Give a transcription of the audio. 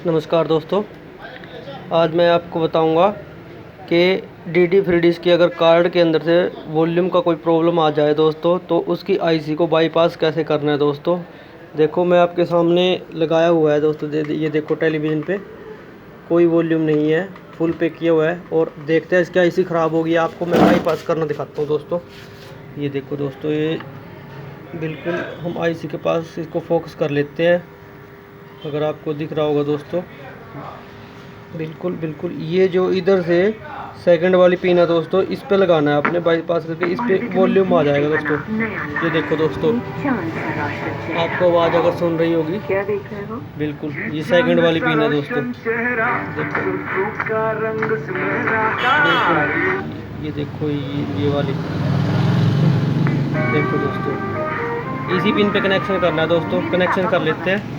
नमस्कार दोस्तों, आज मैं आपको बताऊंगा कि डीडी फ्री डिश की अगर कार्ड के अंदर से वॉल्यूम का कोई प्रॉब्लम आ जाए दोस्तों, तो उसकी आईसी को बाईपास कैसे करना है। दोस्तों देखो, मैं आपके सामने लगाया हुआ है दोस्तों, ये देखो टेलीविज़न पे कोई वॉल्यूम नहीं है, फुल पे किया हुआ है। और देखते हैं इसकी आईसी ख़राब हो गई। आपको मैं बाईपास करना दिखाता हूँ दोस्तों। ये देखो दोस्तों, ये बिल्कुल हम आईसी के पास इसको फोकस कर लेते हैं। अगर आपको दिख रहा होगा दोस्तों, बिल्कुल ये जो इधर से सेकंड वाली पिन है दोस्तों, इस पे लगाना है आपने बाईपास करके। इस पे वॉल्यूम आ जाएगा दोस्तों। ये देखो दोस्तों, आपको आवाज़ अगर सुन रही होगी, क्या देख रहे हो? बिल्कुल ये सेकंड वाली पिन है दोस्तों। देखो बिल्कुल, ये देखो ये वाली देखो दोस्तों, इसी पिन पे कनेक्शन करना है दोस्तों। कनेक्शन कर लेते हैं।